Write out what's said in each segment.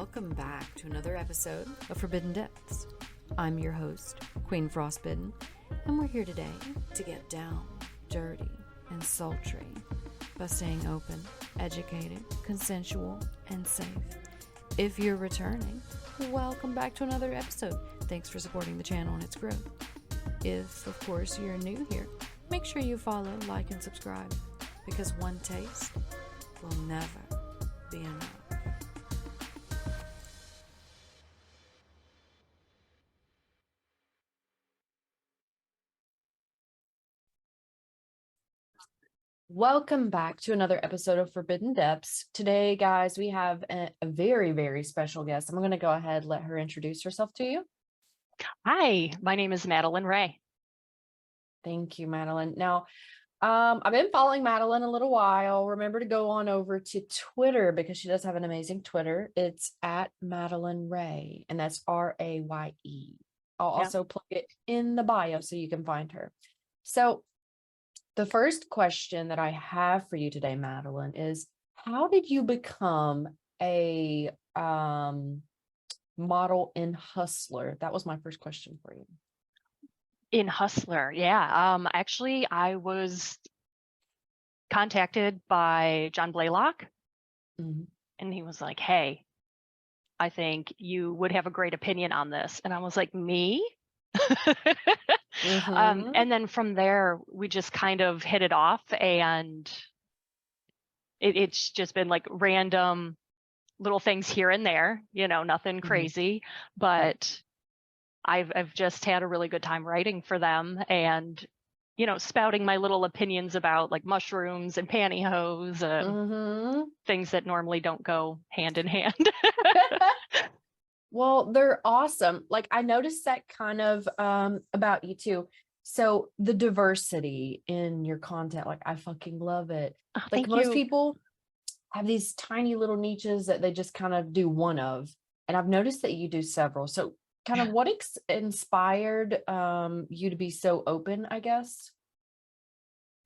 welcome back to another episode of Forbidden Depths. I'm your host, Queen Frostbitten, and we're here today to get down, dirty, and sultry by staying open, educated, consensual, and safe. If you're returning, welcome back to another episode. Thanks for supporting the channel and its growth. If, of course, you're new here, make sure you follow, like, and subscribe, because one taste will never be enough. Welcome back to another episode of Forbidden Depths. Today, guys, we have a very, very special guest. I'm going to go ahead and let her introduce herself to you. Hi, my name is Madalynn Raye. Thank you, Madalynn. Now, I've been following Madalynn a little while. Remember to go on over to Twitter because she does have an amazing Twitter. It's at Madalynn Raye, and that's R-A-Y-E. I'll also plug it in the bio so you can find her. So the first question that I have for you today, Madalynn, is how did you become a model in Hustler? That was my first question for you. In Hustler, actually, I was contacted by John Blaylock, and he was like, "Hey, I think you would have a great opinion on this." And I was like, "Me?" And then from there, we just kind of hit it off, and it's just been like random little things here and there, nothing crazy, but I've just had a really good time writing for them and, spouting my little opinions about like mushrooms and pantyhose and things that normally don't go hand in hand. Well, they're awesome. Like I noticed that kind of about you too. So the diversity in your content, like I fucking love it. Oh, like most people have these tiny little niches that they just kind of do one of. And I've noticed that you do several. So kind of what inspired you to be so open, I guess?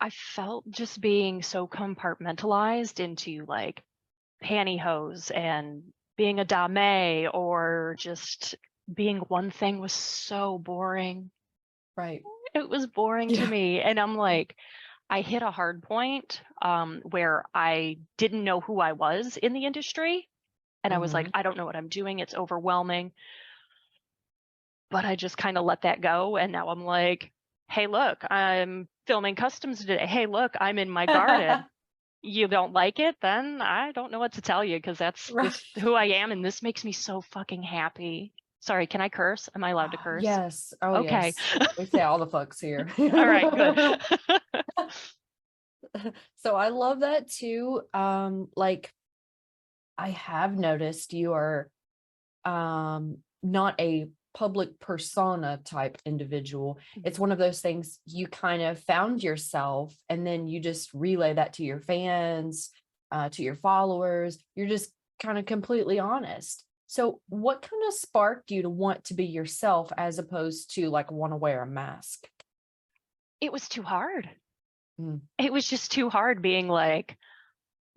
I felt just being so compartmentalized into like pantyhose and being a dame or just being one thing was so boring. Right. It was boring to me. And I'm like, I hit a hard point where I didn't know who I was in the industry. And I was like, I don't know what I'm doing. It's overwhelming. But I just kind of let that go. And now I'm like, hey, look, I'm filming customs today. Hey, look, I'm in my garden. You don't like it? Then I don't know what to tell you because that's just who I am. And this makes me so fucking happy. Sorry, can I curse? Am I allowed to curse? Yes. Oh, okay. Yes. We say all the fucks here. All right, good. So I love that too. Like I have noticed you are not a public persona type individual. It's one of those things you kind of found yourself and then you just relay that to your fans, to your followers. You're just kind of completely honest. So what kind of sparked you to want to be yourself as opposed to like want to wear a mask? It was too hard. It was just too hard being like,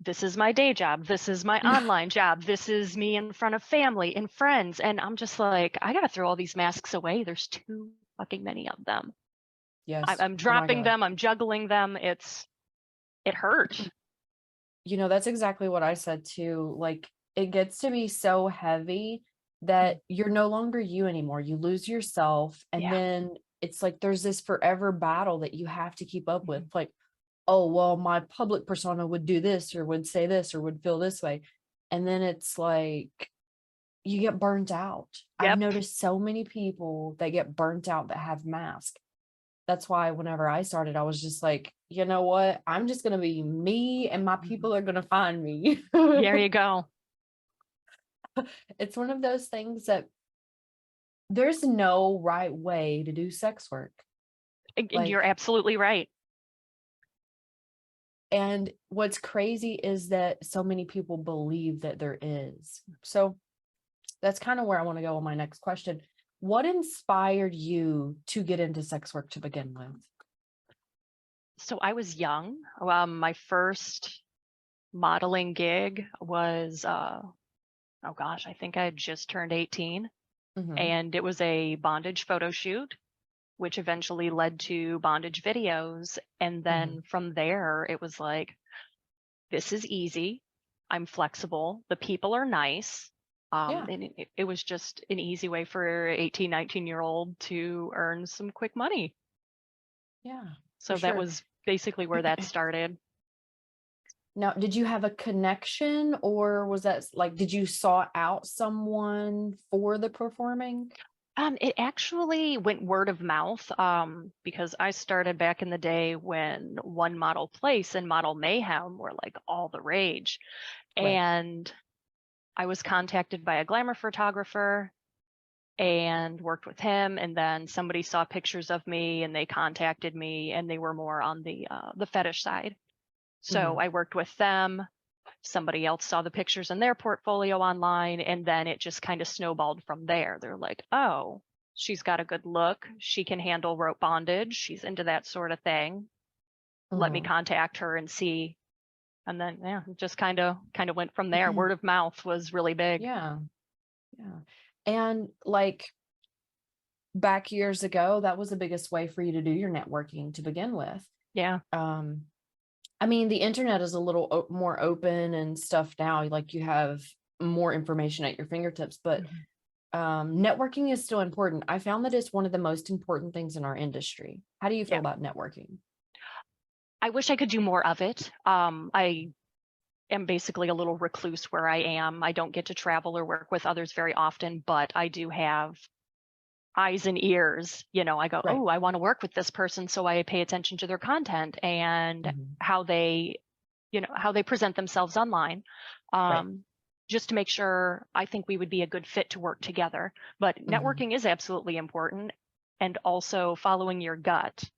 this is my day job. This is my online job. This is me in front of family and friends. And I'm just like, I got to throw all these masks away. There's too fucking many of them. Yes. I'm dropping them. I'm juggling them. It hurt. That's exactly what I said too. Like it gets to be so heavy that you're no longer you anymore. You lose yourself. And then it's like, there's this forever battle that you have to keep up with. Like, oh, well, my public persona would do this or would say this or would feel this way. And then it's like, you get burnt out. I've noticed so many people that get burnt out that have masks. That's why whenever I started, I was just like, you know what? I'm just going to be me and my people are going to find me. There you go. It's one of those things that there's no right way to do sex work. You're absolutely right. And what's crazy is that so many people believe that there is. So that's kind of where I want to go on my next question. What inspired you to get into sex work to begin with? So I was young. My first modeling gig was oh gosh, I think I had just turned 18, Mhm. and it was a bondage photo shoot, which eventually led to bondage videos. And Mhm. then from there, it was like, this is easy. I'm flexible. The people are nice. Yeah. And it was just an easy way for 18, 19-year-old to earn some quick money. Yeah, for So that sure. was basically where that started. Now, did you have a connection or was that like, did you sought out someone for the performing? It actually went word of mouth, because I started back in the day when One Model Place and Model Mayhem were like all the rage. Right. And I was contacted by a glamour photographer and worked with him. And then somebody saw pictures of me and they contacted me, and they were more on the fetish side. So Mhm. I worked with them. Somebody else saw the pictures in their portfolio online, and then it just kind of snowballed from there. They're like, oh, she's got a good look, she can handle rope bondage, she's into that sort of thing, let me Mhm. contact her and see. And then yeah, it just kind of went from there. Word of mouth was really big. Yeah, yeah. And, like, back years ago, that was the biggest way for you to do your networking to begin with. Yeah. Um, I mean, the internet is a little more open and stuff now, like, you have more information at your fingertips, but Mhm. networking is still important. I found that it's one of the most important things in our industry. How do you feel Yeah, about networking? I wish I could do more of it. I am basically a little recluse where I am. I don't get to travel or work with others very often, but I do have eyes and ears. I go, Right. oh, I want to work with this person, so I pay attention to their content and Mhm. how they, how they present themselves online. Right. um, just to make sure I think we would be a good fit to work together. But Mhm. networking is absolutely important, and also following your gut.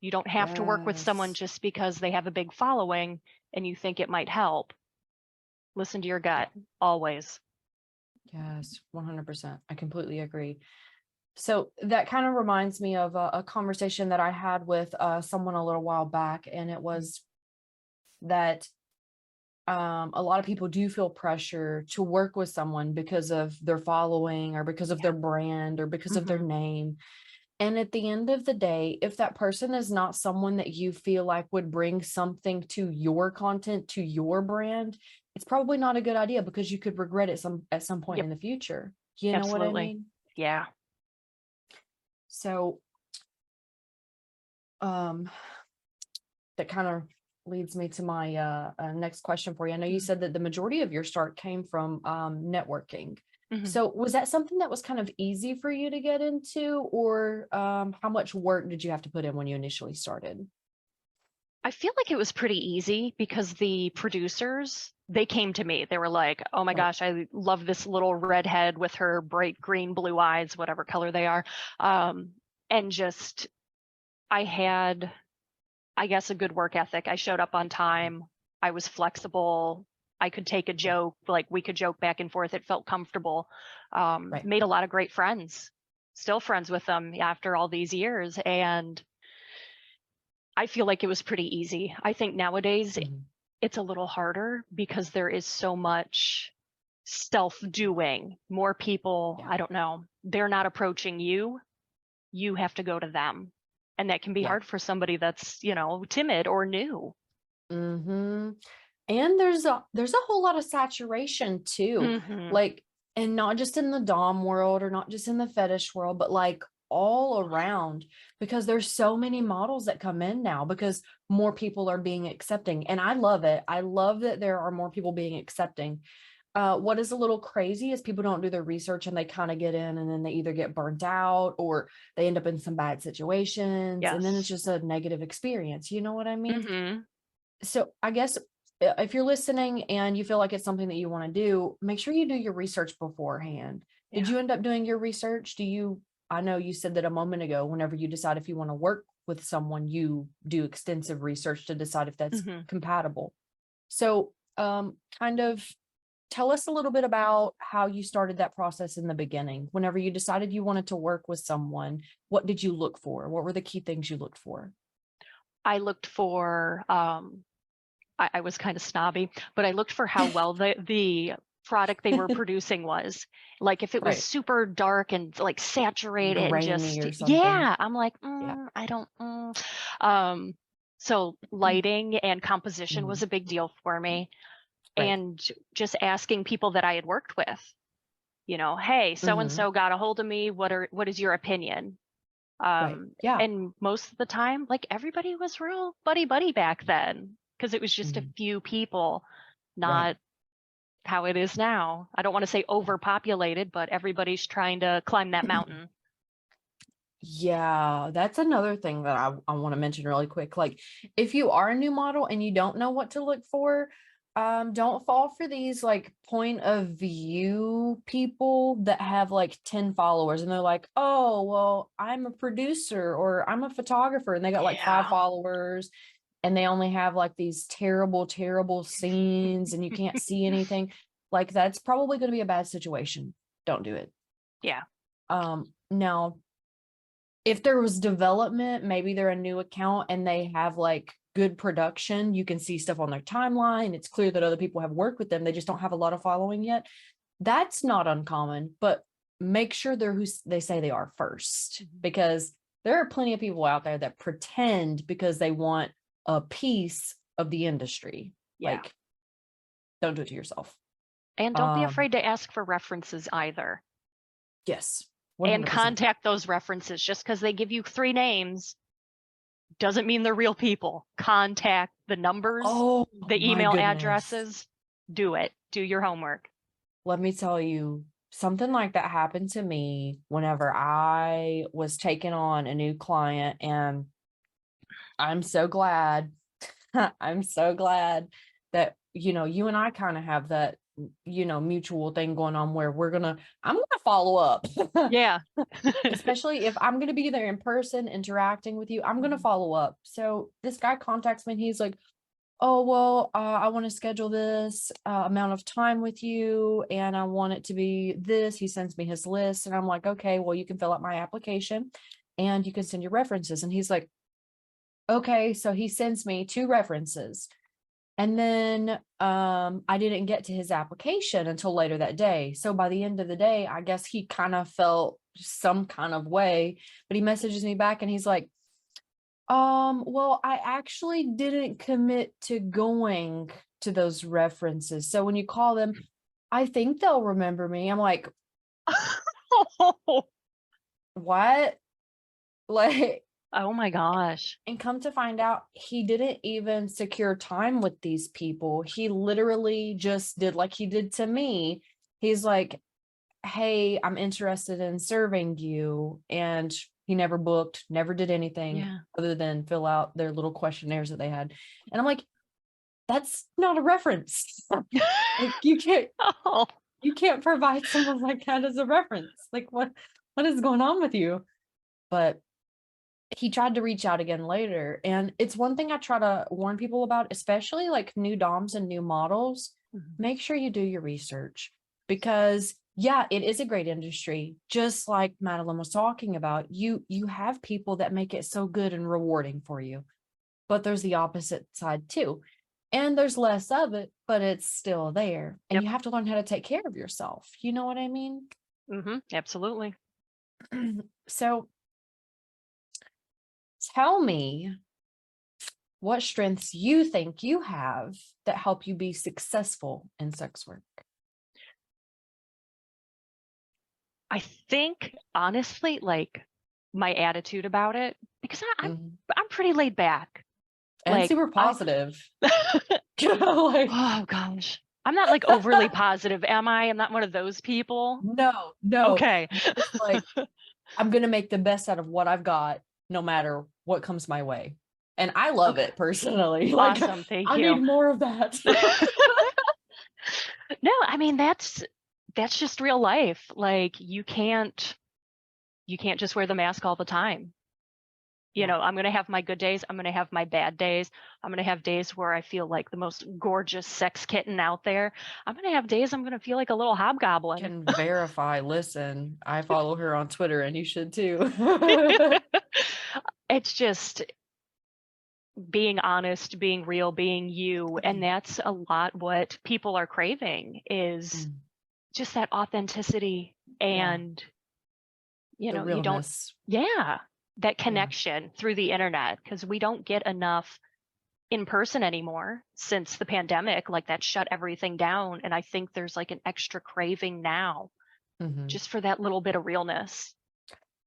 You don't have to work with someone Yes. just because they have a big following and you think it might help. Listen to your Yeah. gut always. Yes, 100%. I completely agree. So that kind of reminds me of a conversation that I had with someone a little while back, and it was that a lot of people do feel pressure to work with someone because of their following or because of Yeah. their brand or because of their Hmm. name. And at the end of the day, if that person is not someone that you feel like would bring something to your content, to your brand, it's probably not a good idea because you could regret it at some point Yep. in the future. You know what I Absolutely. mean? Yeah. So um that kind of leads me to my next question for you. I know you said that the majority of your start came from networking. Hmm. So was that something that was kind of easy for you to get into, or how much work did you have to put in when you initially started? I feel like it was pretty easy because the producers, they came to me. They were like, "Oh my Right. gosh, I love this little redhead with her bright green blue eyes, whatever color they are." Um, and just I had, I guess, a good work ethic. I showed up on time. I was flexible. I could take a Yeah. joke, like we could joke back and forth. It felt comfortable. Right. Made a lot of great friends. Still friends with them after all these years, and I feel like it was pretty easy. I think nowadays Mhm. it's a little harder because there is so much self doing. More people, Yeah. I don't know, they're not approaching you. You have to go to them. And that can be Yeah. hard for somebody that's, timid or new. Hmm. And there's a whole lot of saturation too. Hmm. Like, and not just in the dom world or not just in the fetish world, but like all around, because there's so many models that come in now because more people are being accepting. And I love it. I love that there are more people being accepting. What is a little crazy is people don't do their research and they kind of get in and then they either get burnt out or they end up in some bad situations and then it's Yes. just a negative experience. You know what I mean? Hmm. So I guess if you're listening and you feel like it's something that you want to do, make sure you do your research beforehand. Did Yeah. you end up doing your research? I know you said that a moment ago, whenever you decide if you want to work with someone, you do extensive research to decide if that's Hmm. compatible. So, kind of tell us a little bit about how you started that process in the beginning. Whenever you decided you wanted to work with someone, what did you look for? What were the key things you looked for? I looked for, I was kind of snobby, but I looked for how well the product they were producing was. Like if it was Right. super dark and like saturated and Grainy just, or something. yeah, I'm like, Yeah. I don't, so lighting and composition was Mhm. a big deal for me. Right. And just asking people that I had worked with, hey, so and Mhm. so got a hold of me. What is your opinion? Right. Yeah. And most of the time, like everybody was real buddy buddy back then because it was just a Mhm. few people, Right. not how it is now. I don't want to say overpopulated, but everybody's trying to climb that mountain. Yeah, that's another thing that I want to mention really quick. Like, if you are a new model and you don't know what to look for, don't fall for these like point of view people that have like 10 followers and they're like, oh, well, I'm a producer or I'm a photographer, and they got like 5 Yeah. followers and they only have like these terrible, terrible scenes and you can't see anything. Like, that's probably going to be a bad situation. Don't do it. Yeah. Now, if there was development, maybe they're a new account and they have like good production, you can see stuff on their timeline. It's clear that other people have worked with them. They just don't have a lot of following yet. That's not uncommon, but make sure they're who they say they are first, because there are plenty of people out there that pretend because they want a piece of the industry. Yeah. Like, don't do it to yourself. And don't be afraid to ask for references either. Yes. And 100%. contact those references. Just because they give you 3 names doesn't mean they're real people. Contact the numbers, Oh the my email goodness. addresses. Do it. Do your homework. Let me tell you, something like that happened to me whenever I was taking on a new client, and I'm so glad. I'm so glad that, you and I kind of have that, mutual thing going on where I'm gonna follow up. Yeah. Especially if I'm gonna be there in person interacting with you, I'm gonna follow up. So this guy contacts me and he's like, oh, well, I want to schedule this amount of time with you and I want it to be this. He sends me his list and I'm like, okay, well, you can fill out my application and you can send your references. And he's like, okay. So he sends me 2 references. And then I didn't get to his application until later that day. So by the end of the day, I guess he kind of felt some kind of way, but he messages me back and he's like, well, I actually didn't commit to going to those references. So when you call them, I think they'll remember me. I'm like, what? Like, Oh my gosh. and come to find out, he didn't even secure time with these people. He literally just did like he did to me. He's like, hey, I'm interested in serving you. And he never booked, never did anything Yeah. other than fill out their little questionnaires that they had. And I'm like, that's not a reference. Like, Oh. you can't provide someone like that as a reference. Like, what is going on with you? But he tried to reach out again later. And it's one thing I try to warn people about, especially like new DOMs and new models. Make sure you do your research, because yeah, it is a great industry. Just like Madalynn was talking about, you have people that make it so good and rewarding for you, but there's the opposite side too. And there's less of it, but it's still there. And Yep. you have to learn how to take care of yourself. You know what I mean? Absolutely. So tell me what strengths you think you have that help you be successful in sex work. I think honestly, like my attitude about it, because I'm pretty laid back. And Like super positive. Like, oh gosh. I'm not like overly positive, am I? I'm not one of those people. no. Okay. It's like, I'm going to make the best out of what I've got, no matter what comes my way. And I love Okay. it personally. Like, Awesome. Thank I you. need more of that. No, I mean that's just real life. Like you can't just wear the mask all the time. I'm going to have my good days. I'm going to have my bad days. I'm going to have days where I feel like the most gorgeous sex kitten out there. I'm going to have days I'm going to feel like a little hobgoblin. Can verify. Listen, I follow her on Twitter and you should too. It's just being honest, being real, being you. And that's a lot what people are craving is just that authenticity and, The you don't, realness. that connection through the internet, because we don't get enough in person anymore since the pandemic. Like that shut everything down. And I think there's like an extra craving now just for that little bit of realness.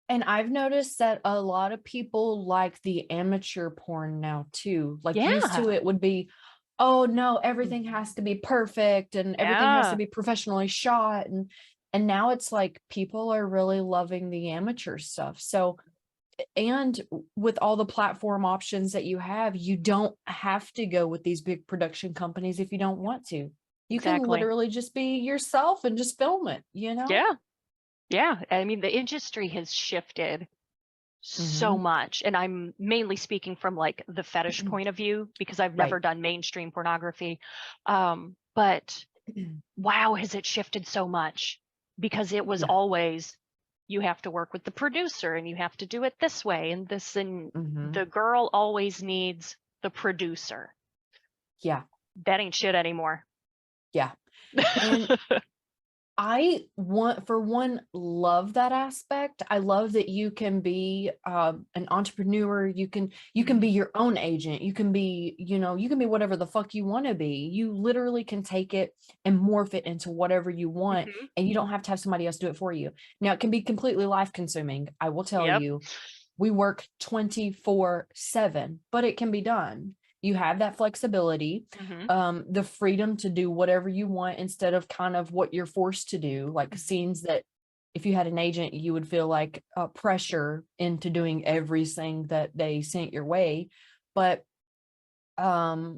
And I've noticed that a lot of people like the amateur porn now too. Like used to Yeah. it would be, oh no, everything has to be perfect and everything has to Yeah. be professionally shot. And now it's like people are really loving the amateur stuff. So, and with all the platform options that you have, you don't have to go with these big production companies if you don't want to. You can Exactly. literally just be yourself and just film it, you know? Yeah. Yeah. I mean, the industry has shifted so much. And I'm mainly speaking from like the fetish point of view because I've never Right. done mainstream pornography. But wow, has it shifted so much because it was Yeah. always you have to work with the producer and you have to do it this way and this, and the girl always needs the producer. Yeah. That ain't shit anymore. Yeah. And I for one, love that aspect. I love that you can be an entrepreneur. You can be your own agent. You can be, you can be whatever the fuck you want to be. You literally can take it and morph it into whatever you want, and you don't have to have somebody else do it for you. Now, it can be completely life consuming. I will tell Yep. you, we work 24/7, but it can be done. You have that flexibility, the freedom to do whatever you want instead of kind of what you're forced to do, like scenes that if you had an agent, you would feel like pressure into doing everything that they sent your way. But I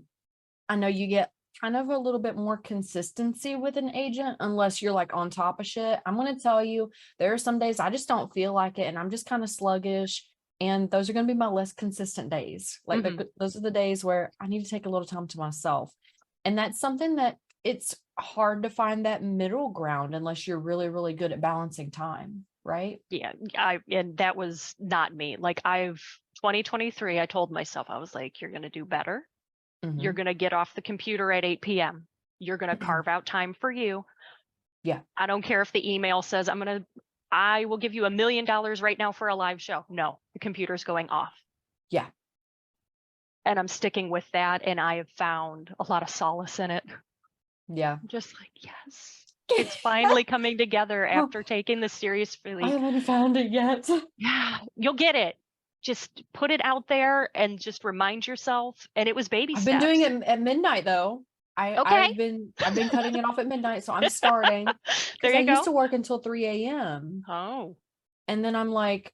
know you get kind of a little bit more consistency with an agent unless you're like on top of shit. I'm going to tell you, there are some days I just don't feel like it and I'm just kind of sluggish. And those are going to be my less consistent days. Like those are the days where I need to take a little time to myself. And that's something that it's hard to find that middle ground unless you're really, really good at balancing time. Right. Yeah. And that was not me. Like 2023, I told myself, I was like, you're going to do better. You're going to get off the computer at 8 p.m. You're going to carve out time for you. Yeah. I don't care if the email says I will give you $1 million right now for a live show. No, the computer's going off. Yeah. And I'm sticking with that. And I have found a lot of solace in it. Yeah. I'm just like, yes, it's finally coming together after taking this seriously. I haven't found it yet. Yeah, you'll get it. Just put it out there and just remind yourself. And it was baby I've been steps. doing it at midnight though. Okay. I've been cutting it off at midnight, so I'm starting There because I you used go. to work until 3 a.m. Oh. And then I'm like,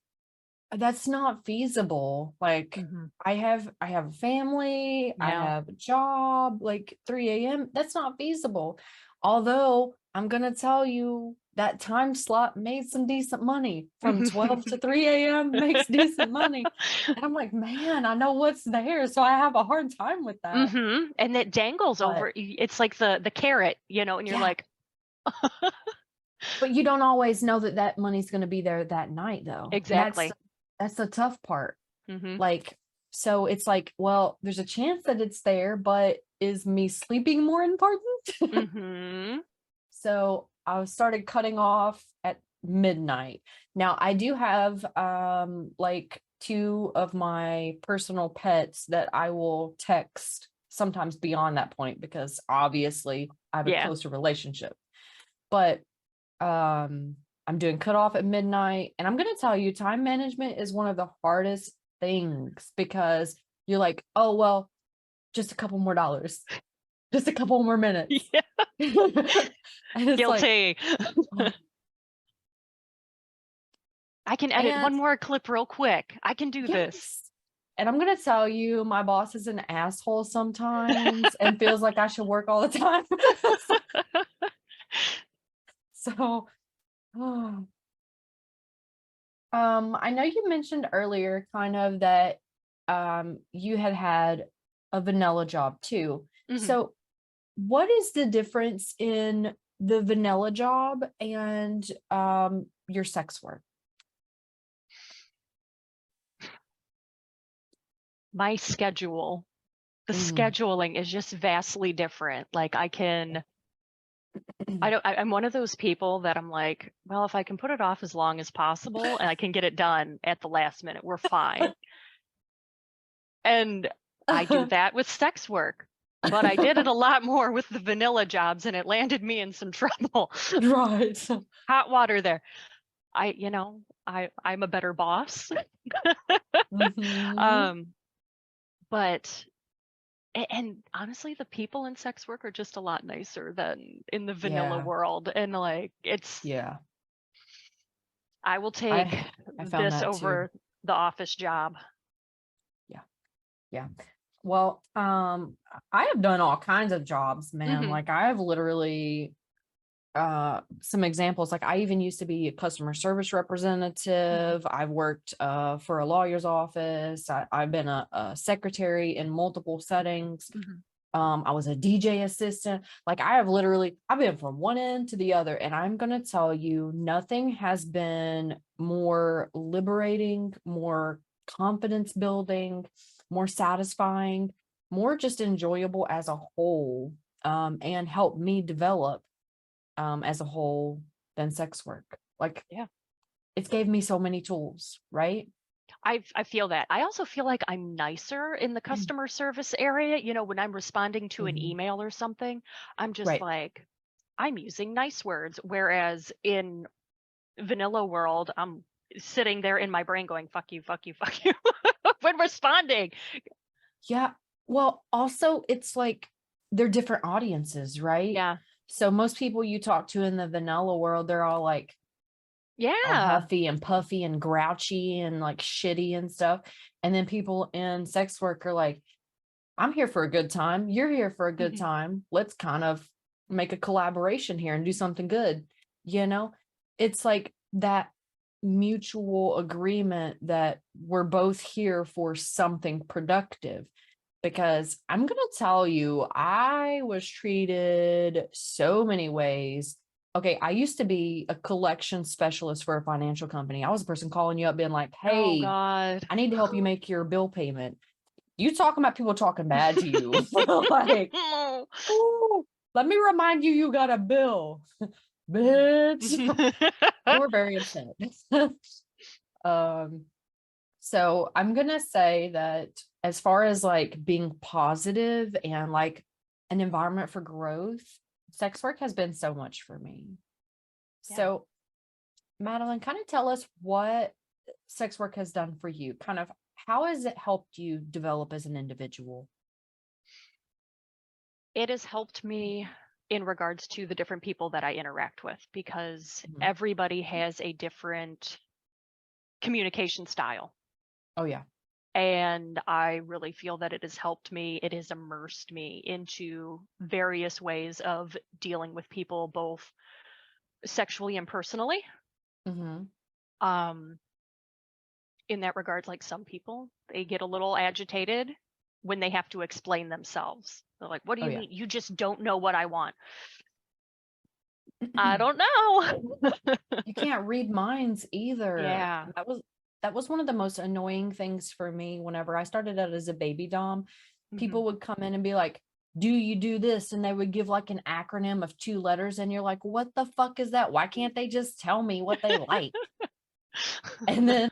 that's not feasible. Like I have a family, I Yeah. have a job, like 3 a.m. That's not feasible. Although I'm gonna tell you that time slot made some decent money from 12 to 3 a.m. makes decent money. And I'm like, man, I know what's there. So I have a hard time with that. And it dangles But over. It's like the carrot, and you're yeah, like, but you don't always know that that money's going to be there that night though. And exactly. that's the tough part. Like, so it's like, well, there's a chance that it's there, but is me sleeping more important? So I started cutting off at midnight. Now I do have like two of my personal pets that I will text sometimes beyond that point because obviously I have a Yeah. closer relationship. But I'm doing cutoff at midnight, and I'm going to tell you, time management is one of the hardest things because you're like, oh, well, just a couple more dollars, just a couple more minutes. Yeah. And it's Guilty. Like, I can edit one more clip real quick. I can do this. And I'm going to tell you, my boss is an asshole sometimes and feels like I should work all the time. So, I know you mentioned earlier kind of that you had a vanilla job too. So what is the difference in the vanilla job and your sex work? my schedule, the scheduling is just vastly different. Like I'm one of those people that I'm like, well, if I can put it off as long as possible and I can get it done at the last minute, we're fine. And I do that with sex work, but I did it a lot more with the vanilla jobs, and it landed me in some trouble. Right. Hot water there. I'm a better boss. Mhm. Um, but and honestly, the people in sex work are just a lot nicer than in the vanilla Yeah. world. And like Yeah. I will take I found this that too. over the office job. Yeah. Yeah. Well, I have done all kinds of jobs, man. Hmm. Like I have literally some examples. Like I even used to be a customer service Hmm. representative. I've worked for a lawyer's office. I've been a secretary in multiple settings. Hmm. I was a DJ assistant. Like I've been from one end to the other. And I'm gonna tell you, nothing has been more liberating, more confidence building, more satisfying, more just enjoyable as a whole, and help me develop as a whole than sex work. Like Yeah. it's gave me so many tools, right? I feel that. I also feel like I'm nicer in the customer service area. When I'm responding to an Mhm. email or something, I'm just Right. like, I'm using nice words. Whereas in vanilla world, I'm sitting there in my brain going, fuck you, fuck you, fuck you, when responding. Yeah. Well, also it's like they're different audiences, right? Yeah. So most people you talk to in the vanilla world, they're all like all Yeah. huffy and puffy and grouchy and like shitty and stuff. And then people in sex work are like, I'm here for a good time. You're here for a good Mhm. time. Let's kind of make a collaboration here and do something good. You know, it's like that mutual agreement that we're both here for something productive. Because I'm going to tell you, I was treated so many ways. Okay, I used to be a collection specialist for a financial company. I was a person calling you up being like, Oh hey, God. I need to help you make your bill payment. You talking about people talking bad to you. Like, ooh, let me remind you, you got a bill, bitch. They were very upset. um, so I'm gonna say that as far as like being positive and like an environment for growth, sex work has been so much for me. Yeah. So, Madalynn, kind of tell us what sex work has done for you. Kind of how has it helped you develop as an individual? It has helped me in regards to the different people that I interact with, because Mhm. everybody has a different communication style. Oh yeah. And I really feel that it has helped me. It has immersed me into various ways of dealing with people, both sexually and personally. Hmm. Um, in that regard, like some people, they get a little agitated when they have to explain themselves. They're like, what do Oh you yeah. mean? You just don't know what I want. I don't know. You can't read minds either. Yeah. That was one of the most annoying things for me whenever I started out as a baby dom. Hmm. People would come in and be like, do you do this? And they would give like an acronym of 2 letters, and you're like, what the fuck is that? Why can't they just tell me what they like? And then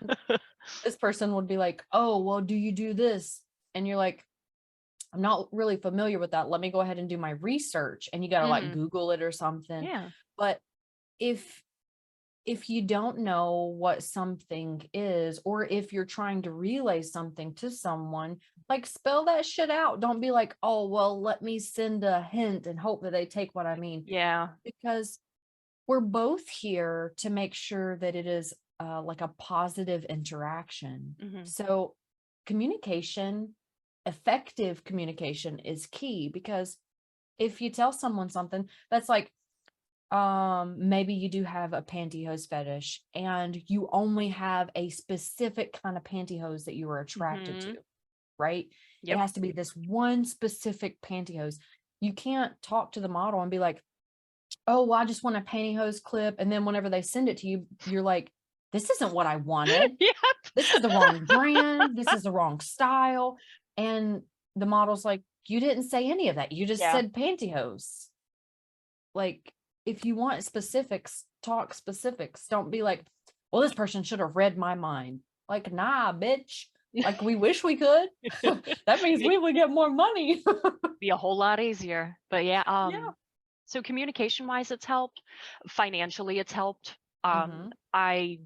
this person would be like, oh, well, do you do this? And you're like, I'm not really familiar with that. Let me go ahead and do my research. And you got to like Hmm. Google it or something. Yeah. But if if you don't know what something is, or if you're trying to relay something to someone, like spell that shit out. Don't be like, oh, well, let me send a hint and hope that they take what I mean. Yeah. Because we're both here to make sure that it is like a positive interaction. Hmm. So communication, effective communication is key, because if you tell someone something that's like, maybe you do have a pantyhose fetish and you only have a specific kind of pantyhose that you are attracted to, Hmm. right? It Yep. has to be this one specific pantyhose. You can't talk to the model and be like, oh, well, I just want a pantyhose clip. And then whenever they send it to you, you're like, this isn't what I wanted. Yep. this is the wrong brand, this is the wrong style. And the model's like, you didn't say any of that. You just Yeah. said pantyhose. Like, if you want specifics, talk specifics. Don't be like, well, this person should have read my mind. Like, nah, bitch. Like, we wish we could. That means we would get more money. Be a whole lot easier. But yeah, Yeah. so communication wise, it's helped. Financially, it's helped. Mm-hmm. I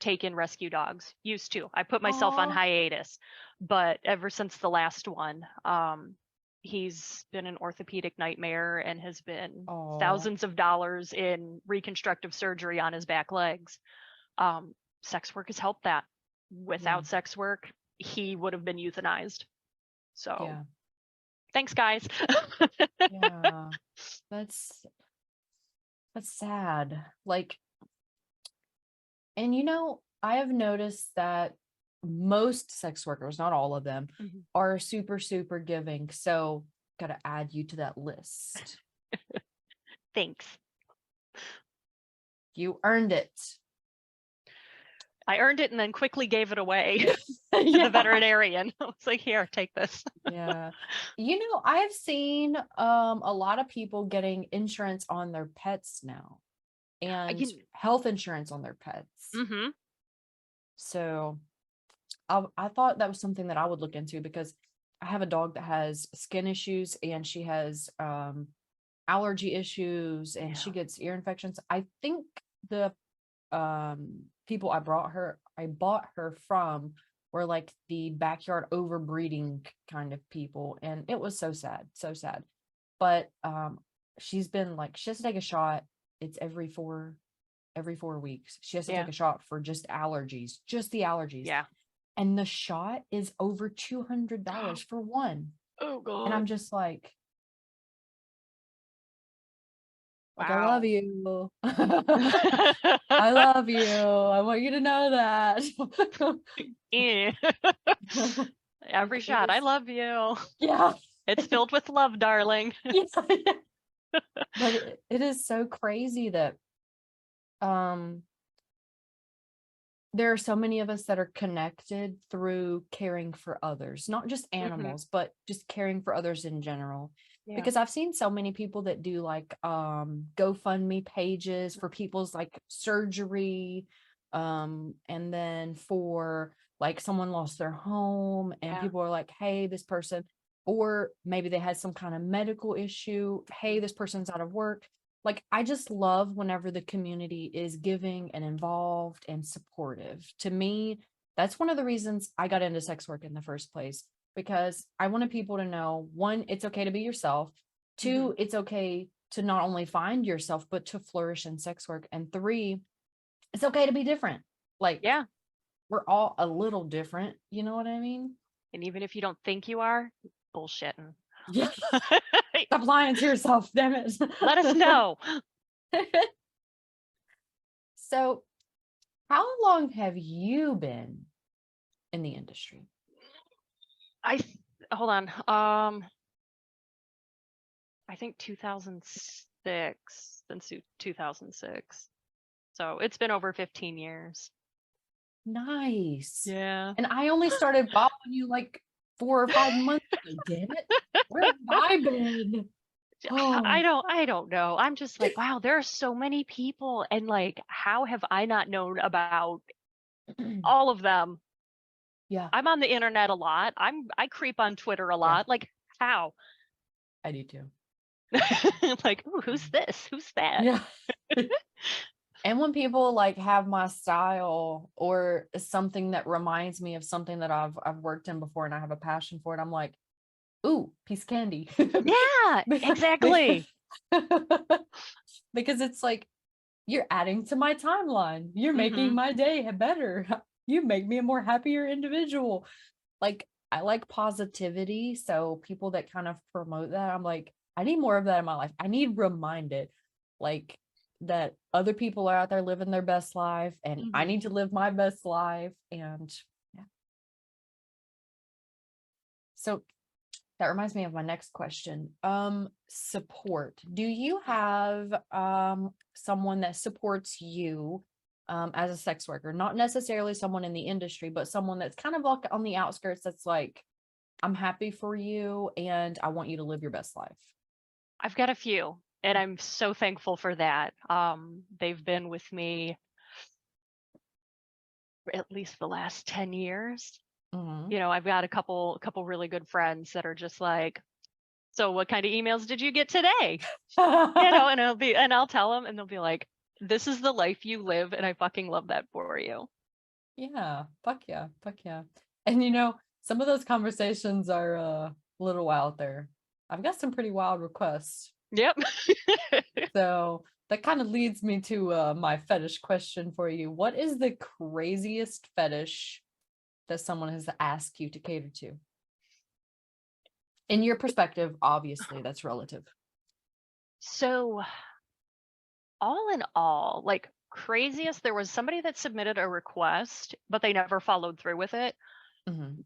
take in rescue dogs. Used to. I put myself on Oh, hiatus, but ever since the last one, he's been an orthopedic nightmare and has been oh, thousands of dollars in reconstructive surgery on his back legs. Sex work has helped that. yeah, Without sex work, he would have been euthanized. So yeah, thanks, guys. yeah. That's sad. Like, and I have noticed that most sex workers, not all of them, Mhm. are super, super giving. So, gotta add you to that list. Thanks. You earned it. I earned it and then quickly gave it away to the Yeah. veterinarian. I was like, here, take this. Yeah. I have seen a lot of people getting insurance on their pets now and health insurance on their pets. Mm-hmm. So I thought that was something that I would look into because I have a dog that has skin issues and she has allergy issues and she gets ear infections. I think the people I bought her from were like the backyard overbreeding kind of people, and it was so sad, so sad. But she's been like, she has to take a shot. It's every 4 weeks. She has to take a shot for just allergies, just the allergies. Yeah. And the shot is over $200 for one. Oh And I'm God. just like, I love Wow. you. I love you. I want you to know that. Yeah. Every Like, it shot. I is, love you. yeah. It's filled with love, darling. Yeah. But it is so crazy that um there are so many of us that are connected through caring for others, not just Mm-hmm. animals, but just caring for others in general. Yeah. Because I've seen so many people that do like GoFundMe pages for people's like surgery, and then for like someone lost their home and Yeah. people are like, hey, this person, or maybe they had some kind of medical issue, hey, this person's out of work. Like, I just love whenever the community is giving and involved and supportive. To me, that's one of the reasons I got into sex work in the first place, because I wanted people to know, one, it's okay to be yourself. Mm-hmm. Two, it's okay to not only find yourself, but to flourish in sex work. And three, it's okay to be different. Like, Yeah. we're all a little different. You know what I mean? And even if you don't think you are, bullshitting. Yeah. Stop lying to yourself, damn it. Let us know. So, how long have you been in the industry? Hold on. I think 2006, since 2006. So it's been over 15 years. Nice. Yeah. And I only started following you like 4 or 5 months ago. Damn it. Where have I been? I Oh, don't know. I'm just like, wow, there are so many people, and like, how have I not known about all of them? yeah, I'm on the internet a lot. I creep on Twitter a yeah, lot. Like, how? I do too. Like, ooh, who's this? Who's that? Yeah. And when people like have my style or something that reminds me of something that I've worked in before and I have a passion for it, I'm like, ooh, piece of candy. Yeah, exactly. Because it's like, you're adding to my timeline. You're making Mm-hmm. my day better. You make me a more happier individual. Like, I like positivity. So people that kind of promote that, I'm like, I need more of that in my life. I need reminded like that other people are out there living their best life and I Mm-hmm. need to live my best life. And yeah. So that reminds me of my next question. Support. Do you have someone that supports you as a sex worker, not necessarily someone in the industry, but someone that's kind of like on the outskirts that's like, I'm happy for you and I want you to live your best life. I've got a few, and I'm so thankful for that. They've been with me for at least the last 10 years. Mhm. I've got a couple really good friends that are just like, "So what kind of emails did you get today?" And I'll tell them, and they'll be like, "This is the life you live, and I fucking love that for you." Yeah, fuck yeah, fuck yeah. And some of those conversations are a little out there. I've got some pretty wild requests. Yep. So that kind of leads me to my fetish question for you. What is the craziest fetish that someone has asked you to cater to? In your perspective, obviously, that's relative. So, all in all, like craziest, there was somebody that submitted a request, but they never followed through with it. Mhm.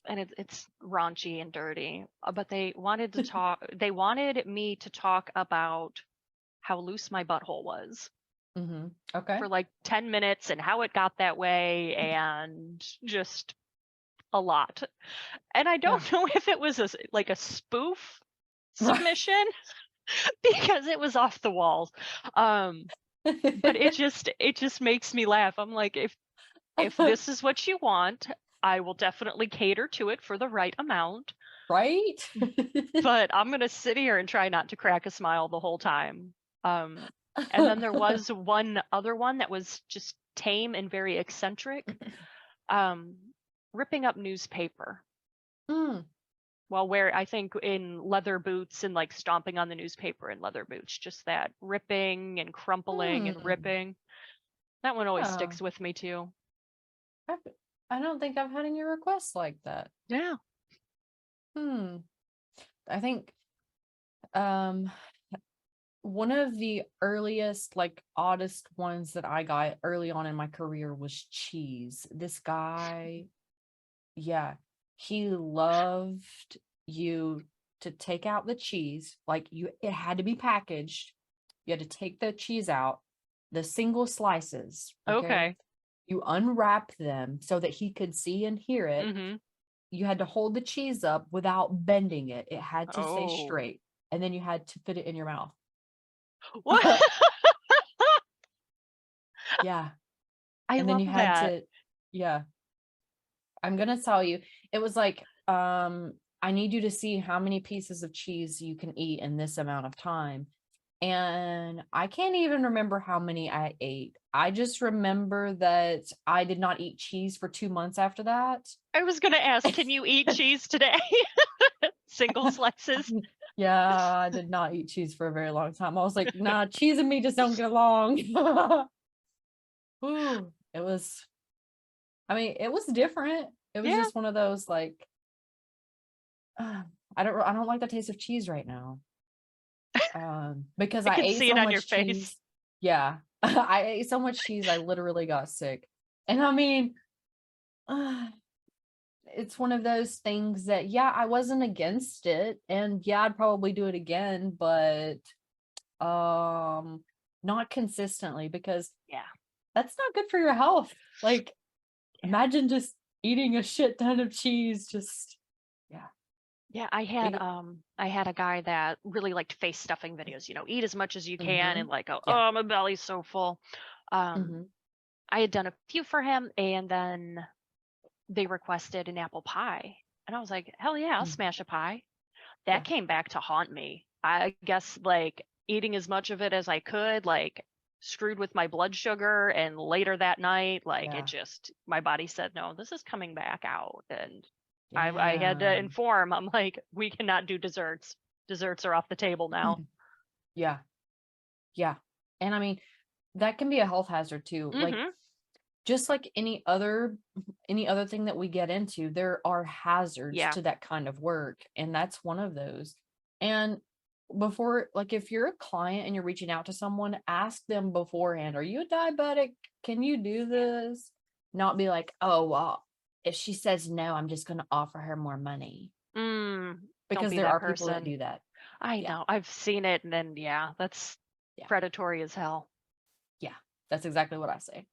And it's raunchy and dirty. But they wanted me to talk about how loose my butthole was Mhm. Okay. for like 10 minutes and how it got that way and just a lot. And I Yeah. don't know if it was like a spoof Right. submission because it was off the walls. Um, but it just makes me laugh. I'm like, if this is what you want, I will definitely cater to it for the right amount. Right? But I'm gonna sit here and try not to crack a smile the whole time. Um, and then there was one other one that was just tame and very eccentric. Um, Ripping up newspaper. Mm, Well, where I think in leather boots and like stomping on the newspaper in leather boots, just that ripping and crumpling and mm. ripping. That one always Yeah. sticks with me too. I've- I don't think I've had any requests like that. Yeah. Hmm. I think um one of the earliest, like oddest ones that I got early on in my career was cheese. This guy, yeah, he loved you to take out the cheese. Like it had to be packaged. You had to take the cheese out, the single slices, okay? Okay. You unwrap them so that he could see and hear it. Mm-hmm. You had to hold the cheese up without bending it. It had to stay Oh. straight. And then you had to fit it in your mouth. What? Yeah. I And then love you had that. to, yeah, I'm gonna tell you, it was like, I need you to see how many pieces of cheese you can eat in this amount of time. And I can't even remember how many I ate. I just remember that I did not eat cheese for 2 months after that. I was gonna ask, can you eat cheese today? Single slices. Yeah, I did not eat cheese for a very long time. I was like, nah, cheese and me just don't get along. Ooh, it was, I mean, it was different. It was Yeah. just one of those like, I don't like the taste of cheese right now. Because I I can ate see it so on your much face. cheese. Yeah. I ate so much cheese, I literally got sick. And I mean, uh, it's one of those things that, yeah, I wasn't against it. And yeah, I'd probably do it again, but not consistently because Yeah. that's not good for your health. Like, Yeah. imagine just eating a shit ton of cheese, just yeah. Yeah, We I had a guy that really liked face stuffing videos, eat as much as you can and Mhm. like, oh, Yeah. my belly's so full. Um, Mhm. I had done a few for him and then they requested an apple pie. And I was like, hell yeah, I'll Mm. smash a pie. That Yeah. came back to haunt me. I guess like eating as much of it as I could, like screwed with my blood sugar. And later that night, like Yeah. my body said, no, this is coming back out. And I had to Yeah. inform, I'm like, we cannot do desserts. Desserts are off the table now. Yeah. Yeah. And I mean, that can be a health hazard too. Like Mm-hmm. just like any other thing that we get into, there are hazards Yeah. to that kind of work, and that's one of those. And before, like if you're a client and you're reaching out to someone, ask them beforehand, are you a diabetic? Can you do Yeah. this? Not be like, oh well, if she says no, I'm just going to offer her more money, Don't because be there that are people that person. do that. I Yeah. know. I've seen it and then yeah, that's Yeah. predatory as hell. Yeah. That's exactly what I say.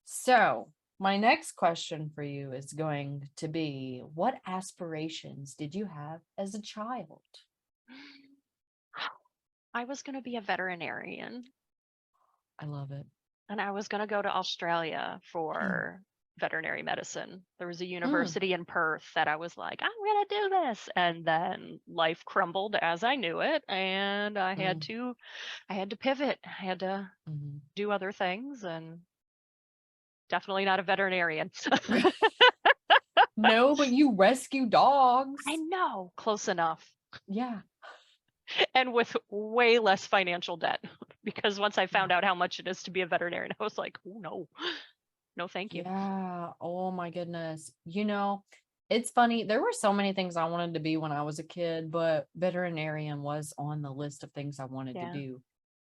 So my next question for you is going to be, what aspirations did you have as a child? I was going to be a veterinarian, I love it. and I was going to go to Australia for veterinary medicine. There was a Mm, university in Perth that I was like, I'm going to do this. And then life crumbled as I knew it, and I had mm, to pivot. I had to mhm. do other things, and definitely not a veterinarian. No, but you rescue I dogs. know, close enough. Yeah. And with way less financial debt, because once I Yeah. found out how much it is to be a veterinarian, I was like, oh, no, no, thank you. Yeah. Oh my goodness. It's funny. There were so many things I wanted to be when I was a kid, but veterinarian was on the list of things I wanted to Yeah. do.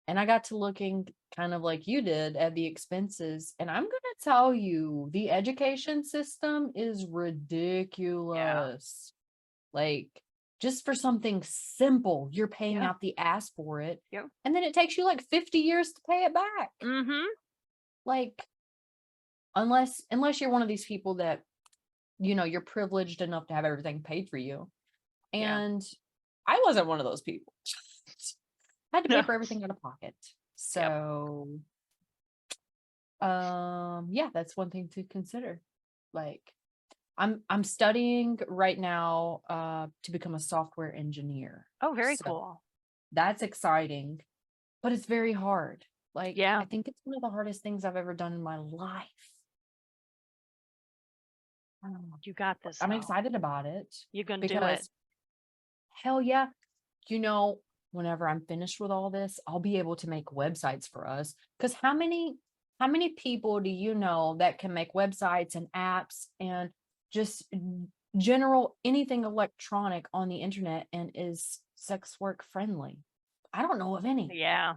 And I got to looking kind of like you did at the expenses. And I'm going to tell you, the education system is Yeah. ridiculous. Like, just for something simple, you're paying Yeah. out the ass for it. Yep. And then it takes you like 50 years to pay it back. Mm-hmm. Like, unless you're one of these people that, you're privileged enough to have everything paid for you. Yeah. And I wasn't one of those people. I had to pay No. for everything out of pocket. Yep. So yeah, that's one thing to consider. Like, I'm studying right now to become a software engineer. Oh, very So cool. that's exciting, but it's very hard. Like, I Yeah. think it's one of the hardest things I've ever done in my life. You got this, I'm though. excited about it You're gonna do it. because hell yeah, you know, whenever I'm finished with all this, I'll be able to make websites for us. Because how many people do you know that can make websites and apps and just general anything electronic on the internet and is sex work friendly? I don't know of any. Yeah.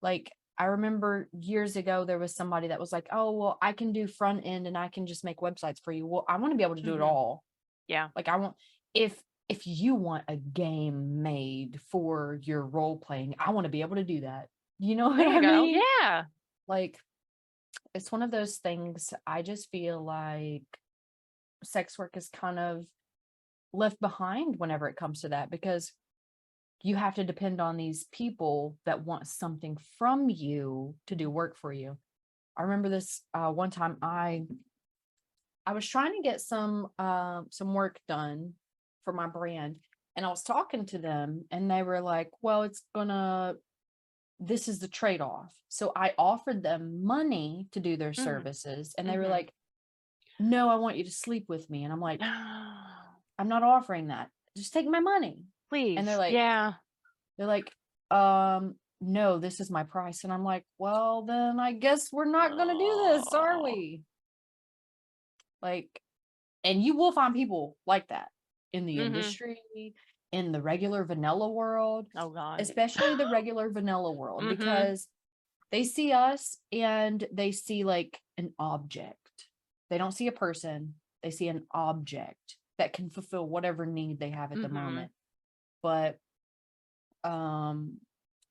Like, I remember years ago there was somebody that was like, "Oh, well, I can do front end and I can just make websites for you." Well, I want to be able to do it Mm-hmm. all. Yeah. Like, I want if you want a game made for your role playing, I want to be able to do that. You know There what you I go. mean? Yeah. Like, it's one of those things. I just feel like sex work is kind of left behind whenever it comes to that, because you have to depend on these people that want something from you to do work for you. I remember this one time I was trying to get some work done for my brand, and I was talking to them and they were like, "Well, this is the trade-off." So I offered them money to do their Mm-hmm. services and they were Mm-hmm. like, "No, I want you to sleep with me." And I'm like, "I'm not offering that. Just take my money." And Please. they're like Yeah. they're like, "No, this is my price." And I'm like, "Well, then I guess we're not going to do this, are Oh. we?" Like, and you will find people like that in the Mm-hmm. industry, in the regular vanilla world, Oh, God. especially the regular vanilla world, Mm-hmm. because they see us and they see like an object. They don't see a person, they see an object that can fulfill whatever need they have at the Mm-hmm. moment. But um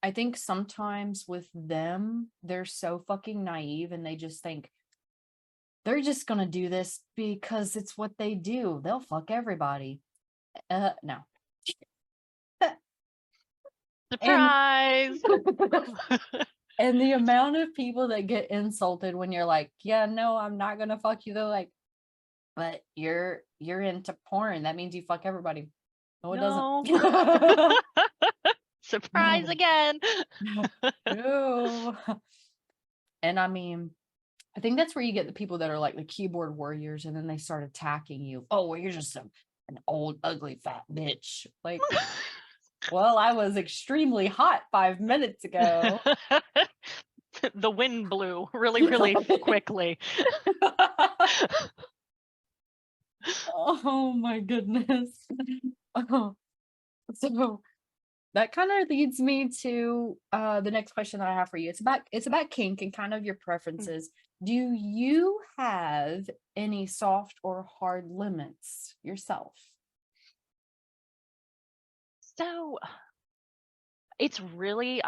I think sometimes with them, they're so fucking naive and they just think they're just going to do this because it's what they do. They'll fuck everybody. No. And Surprise. and the amount of people that get insulted when you're like, "Yeah, no, I'm not going to fuck you." They're like, "But you're into porn. That means you fuck everybody." No, it doesn't. No. Surprise No. again. No. And I mean, I think that's where you get the people that are like the keyboard warriors and then they start attacking you. "Oh, well, you're just an old, ugly, fat bitch." Like, well, I was extremely hot 5 minutes ago. The wind blew really, really quickly. Oh my goodness. Oh, so that kind of leads me to the next question that I have for you. It's about kink and kind of your preferences. Do you have any soft or hard limits yourself? So it's really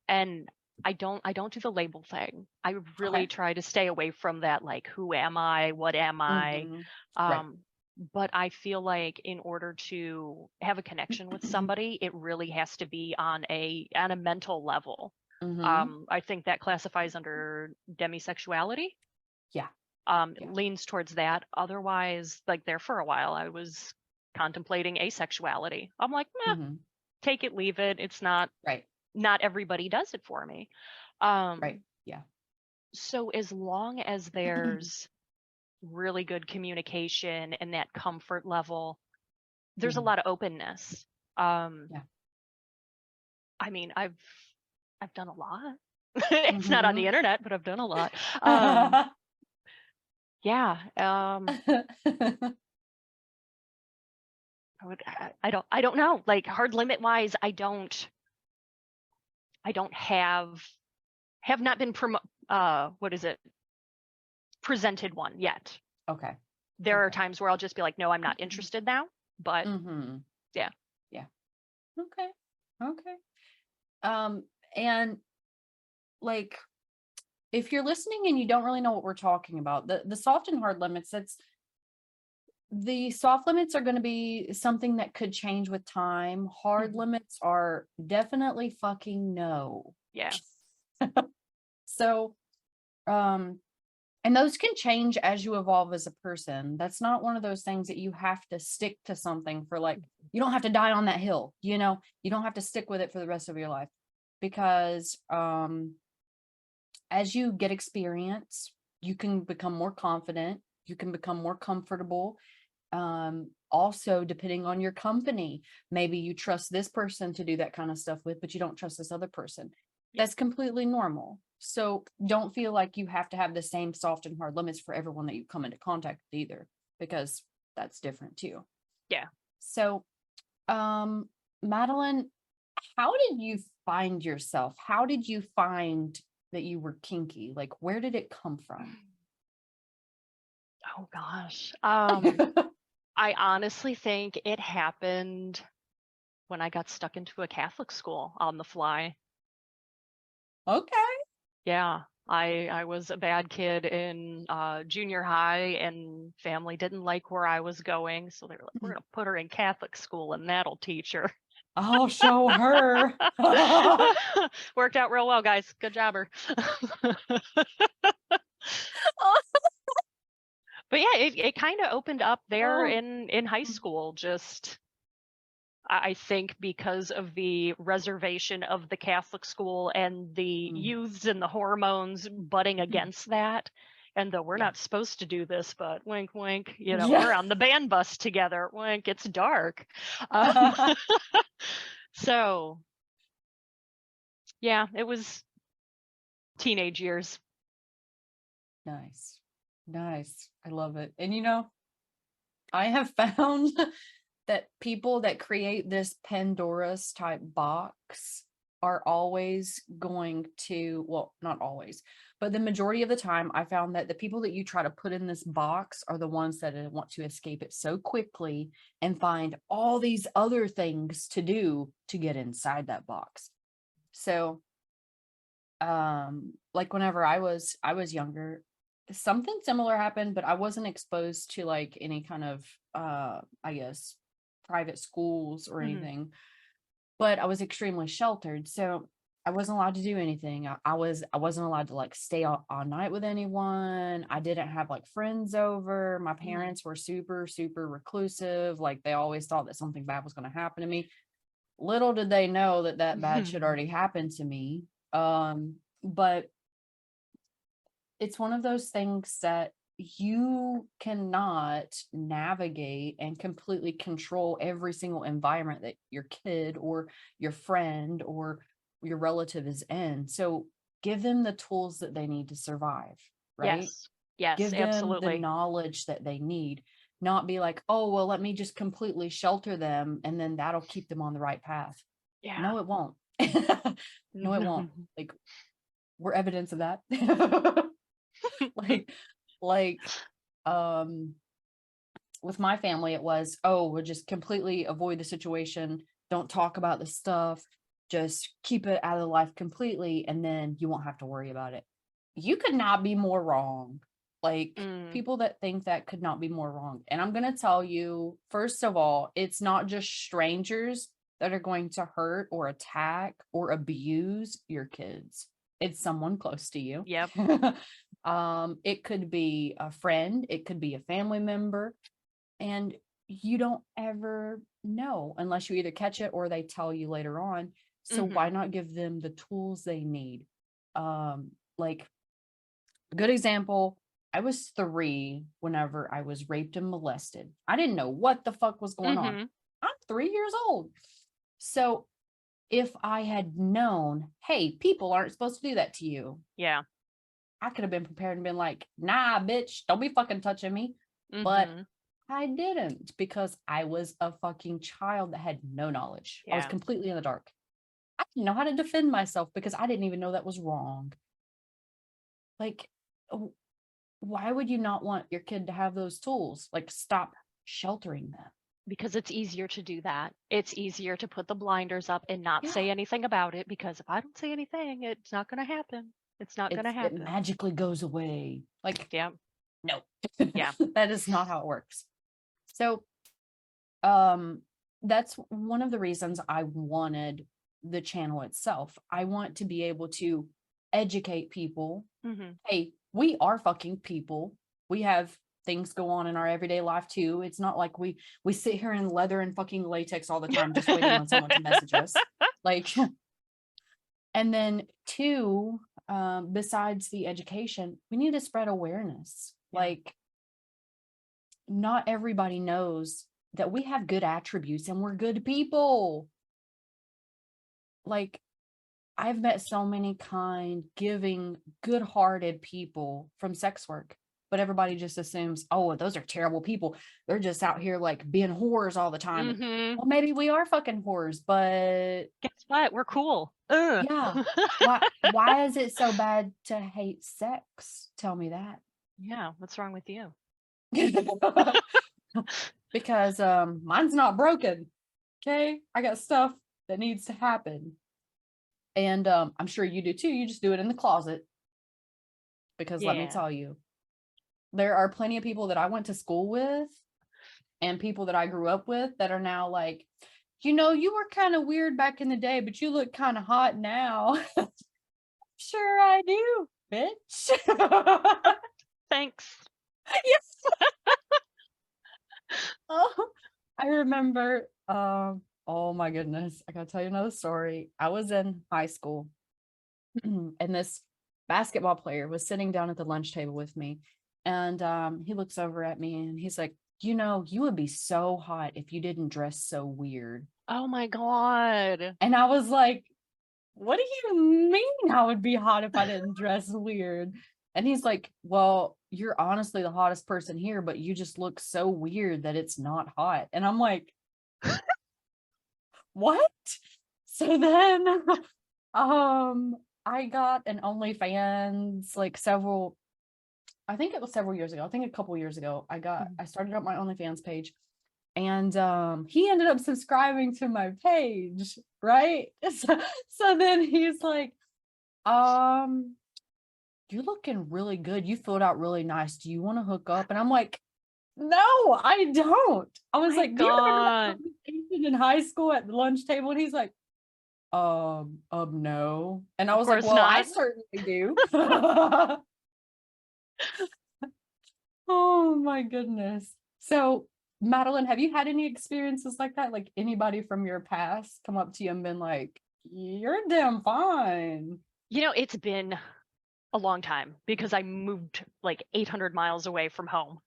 And I don't do the label thing. I really Okay. try to stay away from that, like, who am I? What am I? Mhm. Right. Um, but I feel like in order to have a connection with somebody, it really has to be on a mental level. Mhm. I think that classifies under demisexuality. Yeah. It Yeah. leans towards that. Otherwise, like there for a while, I was contemplating asexuality. I'm like, meh, Mhm. take it, leave it. It's Right. not everybody does it for me. Right. Um, Yeah. so as long as there's really good communication and that comfort level, there's a Mhm. lot of openness. Um, Yeah. I mean, I've done a lot. It's not on the Mhm. internet, but I've done a lot. Um, yeah. I don't know. Like hard limit wise, I don't have not been what is it? Presented one yet. Okay. There are Okay. times where I'll just be like, no, I'm not interested now. But Mhm. yeah. Yeah. Okay. Okay. Um, and like if you're listening and you don't really know what we're talking about, the soft and hard limits, that's the soft limits are going to be something that could change with time. Hard Mhm. limits are definitely fucking no. Yeah. So, um, and those can change as you evolve as a person. That's not one of those things that you have to stick to something for, like, you don't have to die on that hill, you don't have to stick with it for the rest of your life because as you get experience, you can become more confident, you can become more comfortable. Also, depending on your company, maybe you trust this person to do that kind of stuff with, but you don't trust this other person. Yeah. That's completely normal. So don't feel like you have to have the same soft and hard limits for everyone that you come into contact with either, because that's different too. Yeah. So, um, Madalynn, how did you find yourself? How did you find that you were kinky? Like, where did it come from? Oh gosh. I honestly think it happened when I got stuck into a Catholic school on the fly. Okay. Yeah. I was a bad kid in junior high, and family didn't like where I was going, so they were like, we're gonna put her in Catholic school and that'll teach her. I'll show her. Worked out real well, guys. Good job her. But yeah, it kind of opened up there Oh. in high school. Just I think because of the reservation of the Catholic school and the Mm. youths and the hormones butting against that. And though we're Yeah. not supposed to do this, but wink, wink, Yeah. we're on the band bus together. Wink, it's dark. Um, so yeah, it was teenage years. Nice. Nice. I love it. And I have found that people that create this Pandora's type box are always going to, well, not always, but the majority of the time, I found that the people that you try to put in this box are the ones that want to escape it so quickly and find all these other things to do to get inside that box. So, like whenever I was younger, something similar happened, but I wasn't exposed to like any kind of I guess private schools or Mhm. anything, but I was extremely sheltered, so I wasn't allowed to do anything. I wasn't allowed to like stay all night with anyone. I didn't have like friends over. My Mhm. parents were super super reclusive, like they always thought that something bad was going to happen to me. Little did they know that that bad shit already happened to me. But it's one of those things that you cannot navigate and completely control every single environment that your kid or your friend or your relative is in. So give them the tools that they need to survive, right? Yes. Yes, Give them the absolutely. knowledge that they need, not be like, oh, well, let me just completely shelter them and then that'll keep them on the right path. Yeah. No, it won't. No, it won't. Like, we're evidence of that. like like um with my family, it was, oh, we'll just completely avoid the situation, don't talk about the stuff. just keep it out of life completely, and then you won't have to worry about it. You could not be more wrong. Like, people that think that could not be more wrong. And I'm going to tell you, first of all, it's not just strangers that are going to hurt or attack or abuse your kids. It's someone close to you. Yep. It could be a friend, it could be a family member, and you don't ever know unless you either catch it or they tell you later on. So why not give them the tools they need? Like, a good example, I was 3 whenever I was raped and molested. I didn't know what the fuck was going on. I'm 3 years old. So if I had known, hey, people aren't supposed to do that to you. Yeah. I could have been prepared and been like, nah, bitch, don't be fucking touching me. But I didn't, because I was a fucking child that had no knowledge. I was completely in the dark. I didn't know how to defend myself because I didn't even know that was wrong. Like, why would you not want your kid to have those tools? Like, stop sheltering them. Because it's easier to do that. It's easier to put the blinders up and not say anything about it, because if I don't say anything, it's not going to happen. It's not going to happen. It magically goes away. Like, no. Yeah. That is not how it works. So, that's one of the reasons I wanted the channel itself. I want to be able to educate people. Hey, we are fucking people. We have things go on in our everyday life too. It's not like we sit here in leather and fucking latex all the time just waiting on someone to message us. Like, and then 2, besides the education, we need to spread awareness. Like, not everybody knows that we have good attributes and we're good people. Like, I've met so many kind, giving, good-hearted people from sex work, but everybody just assumes, oh, those are terrible people. They're just out here like being whores all the time. Well, maybe we are fucking whores, but guess what? We're cool. Yeah. Why is it so bad to hate sex? Tell me that. Yeah. What's wrong with you? Because mine's not broken. Okay. I got stuff that needs to happen. And I'm sure you do too. You just do it in the closet. Because let me tell you, there are plenty of people that I went to school with and people that I grew up with that are now like, you know, you were kind of weird back in the day, but you look kind of hot now. Sure I do, bitch. Thanks. Yes. Oh, I remember, oh my goodness, I gotta tell you another story. I was in high school and this basketball player was sitting down at the lunch table with me, and he looks over at me and he's like, you know, you would be so hot if you didn't dress so weird. Oh my God. And I was like, what do you mean I would be hot if I didn't dress weird? And he's like, well, you're honestly the hottest person here, but you just look so weird that it's not hot. And I'm like, what? So then I got an OnlyFans like I think it was several years ago. I think a couple years ago, I started up my OnlyFans page, and he ended up subscribing to my page, right? So then he's like, you're looking really good. You filled out really nice. Do you want to hook up? And I'm like, no, I don't. I was like, do you remember that conversation in high school at the lunch table? And he's like, no. And I was like, well, not. I certainly do. Oh my goodness. So, Madalynn, have you had any experiences like that? Like, anybody from your past come up to you and been like, you're damn fine? You know, it's been a long time because I moved like 800 miles away from home.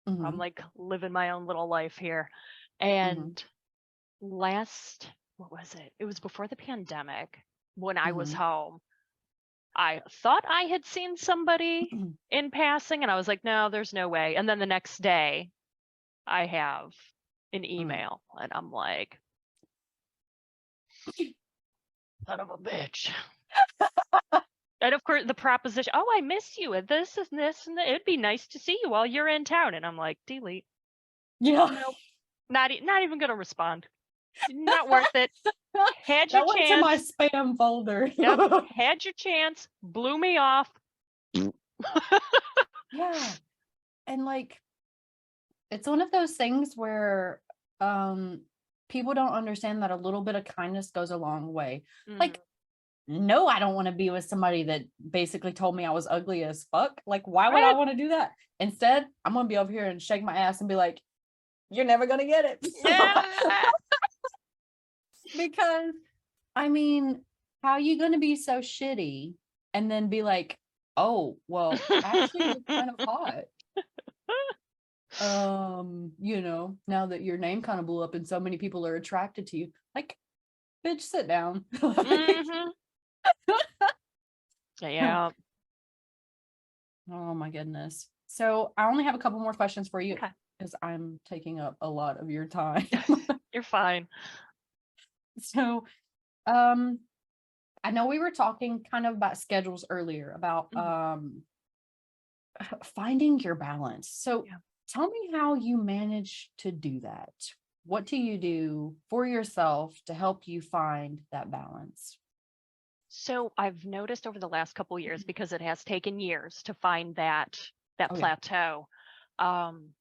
I'm like living my own little life here. And what was it? It was before the pandemic when I was home. I thought I had seen somebody in passing, and I was like, no, there's no way. And then the next day I have an email and I'm like, son of a bitch. And of course the proposition, oh, I miss you and this and this and it'd be nice to see you while you're in town. And I'm like, delete. Yeah. Nope. Not even gonna respond. Not worth it. Had your That went to my chance. spam folder. Yep. Had your chance. Blew me off. Yeah. And like, it's one of those things where people don't understand that a little bit of kindness goes a long way. Like, no, I don't want to be with somebody that basically told me I was ugly as fuck. Like, why would I Right? want to do that? Instead, I'm gonna be over here and shake my ass and be like, you're never gonna get it. Yeah. Because I mean, how are you gonna be so shitty and then be like, oh, well, actually you're kind of hot. Now that your name kind of blew up and so many people are attracted to you, like, bitch, sit down. Mhm. Yeah. Oh my goodness. So I only have a couple more questions for you Okay. because I'm taking up a lot of your time. You're fine. So, um, I know we were talking kind of about schedules earlier about finding your balance. So Yeah. tell me how you manage to do that. What do you do for yourself to help you find that balance? So I've noticed over the last couple years, because it has taken years to find that Oh yeah. plateau. Um,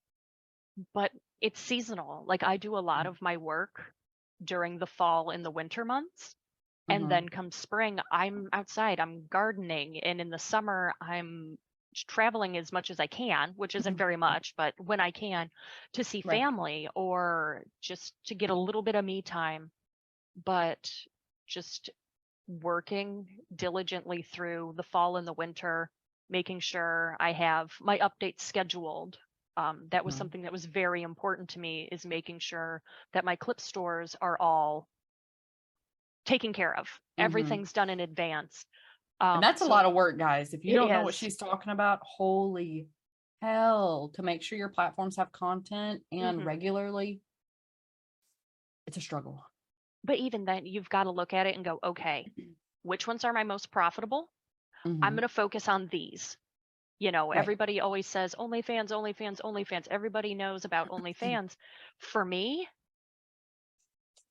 but it's seasonal. Like I do a lot of my work during the fall and the winter months. And Mm-hmm. then come spring, I'm outside, I'm gardening. And in the summer, I'm traveling as much as I can, which isn't very much, but when I can, to see Right. family or just to get a little bit of me time. But just working diligently through the fall and the winter, making sure I have my updates scheduled. That was Mm-hmm. something that was very important to me, is making sure that my clip stores are all taken care of. Mm-hmm. Everything's done in advance. And that's a lot So of work, guys. If you it don't know what is. she's talking about, holy hell, to make sure your platforms have content and Hmm. regularly, it's a struggle. But even then, you've got to look at it and go, okay, which ones are my most profitable? I'm Mm-hmm. going to focus on these. Right. Everybody always says OnlyFans, OnlyFans, OnlyFans. Everybody knows about OnlyFans. For me,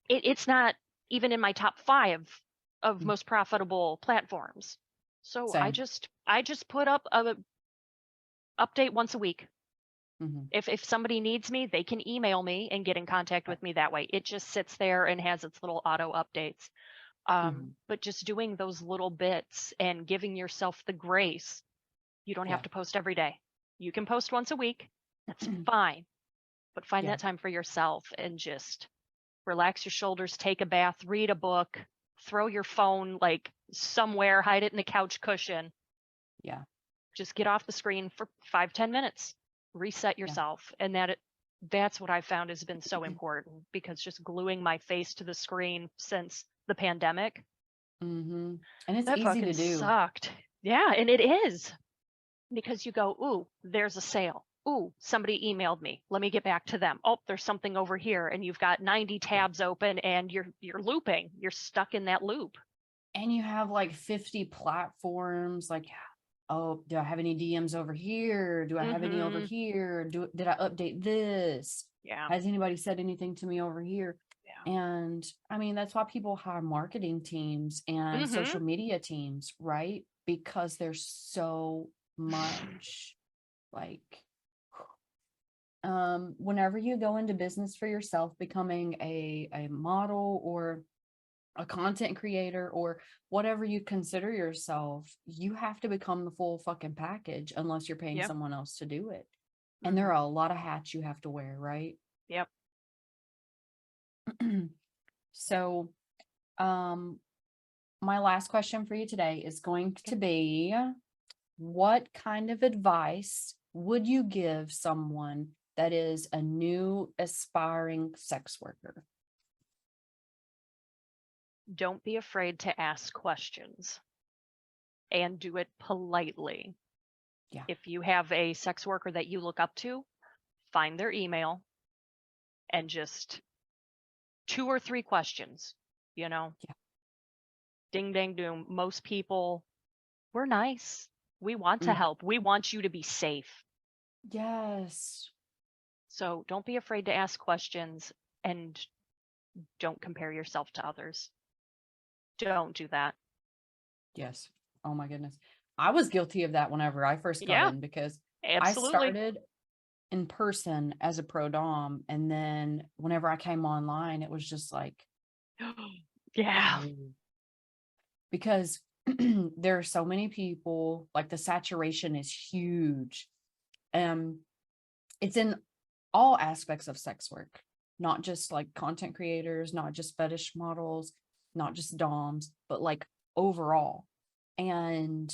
it's not even in my top 5 of most profitable platforms. So I Same. just I just put up a update once a week. Mm-hmm. If somebody needs me, they can email me and get in contact Right. with me that way. It just sits there and has its little auto updates. Mm-hmm. But just doing those little bits and giving yourself the grace. You don't have Yeah. to post every day. You can post once a week. That's fine. But find Yeah. that time for yourself and just relax your shoulders, take a bath, read a book, throw your phone like somewhere, hide it in the couch cushion. Yeah. Just get off the screen for 5-10 minutes, reset Yeah. yourself. And that's what I found has been so important, because just gluing my face to the screen since the pandemic, Mm-hmm. And it's that easy fucking to do. sucked. Yeah, and it is, because you go, ooh, there's a sale. Ooh, somebody emailed me. Let me get back to them. Oh, there's something over here, and you've got 90 Yeah. tabs open, and you're looping. You're stuck in that loop. And you have like 50 platforms. Like, oh, do I have any DMs over here? Do I have any over Mhm. here? Did I update this? Yeah. Has anybody said anything to me over here? Yeah. And I mean, that's why people hire marketing teams and social Mhm. media teams, right? Because there's so much. Like, whenever you go into business for yourself, becoming a model or a content creator or whatever you consider yourself, you have to become the full fucking package unless you're paying Yeah. someone else to do it. And there Mhm. are a lot of hats you have to wear, right? Yep. So, um, my last question for you today is going Okay. to be, what kind of advice would you give someone that is a new aspiring sex worker? Don't be afraid to ask questions, and do it politely. Yeah. If you have a sex worker that you look up to, find their email and just 2 or 3 questions, you know. Yeah. Ding dang doom. Most people, we're nice. We want to Mm. help. We want you to be safe. Yes. So don't be afraid to ask questions, and don't compare yourself to others. Don't do that. Yes. Oh my goodness. I was guilty of that whenever I first got Yeah, in, because I absolutely. started in person as a pro dom, and then whenever I came online, it was just like, Yeah. oh, because there are so many people, like the saturation is huge. It's in all aspects of sex work, not just like content creators, not just fetish models, not just doms, but like overall. And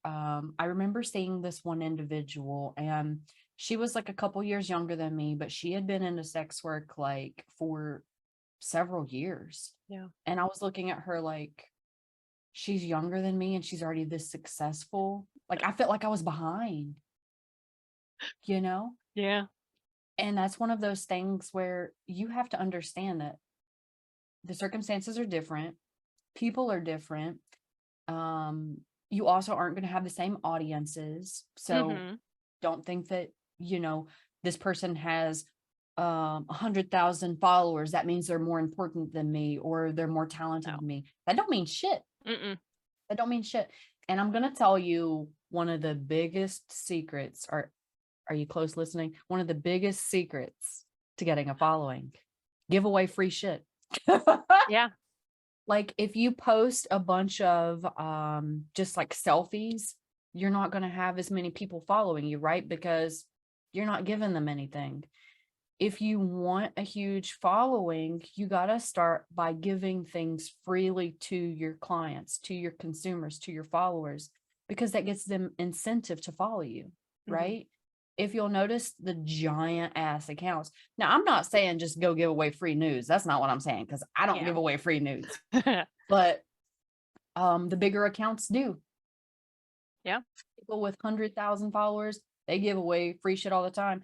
I remember seeing this one individual, and she was like a couple years younger than me, but she had been into sex work like for several years. Yeah. And I was looking at her like, she's younger than me and she's already this successful. Like I felt like I was behind, you know? Yeah. And that's one of those things where you have to understand that the circumstances are different, people are different. You also aren't going to have the same audiences. So Mm-hmm. don't think that, this person has 100,000 followers. That means they're more important than me, or they're more talented No. than me. That don't mean shit. Mm-mm. That don't mean shit. And I'm going to tell you one of the biggest secrets. Are you close listening? One of the biggest secrets to getting a following: give away free shit. Yeah. Like if you post a bunch of just like selfies, you're not going to have as many people following you, right? Because you're not giving them anything. If you want a huge following, you got to start by giving things freely to your clients, to your consumers, to your followers, because that gets them incentive to follow you, Mm-hmm. right? If you'll notice the giant ass accounts. Now, I'm not saying just go give away free news. That's not what I'm saying, because I don't give away free news. But the bigger accounts do. Yeah. People with 100,000 followers, they give away free shit all the time.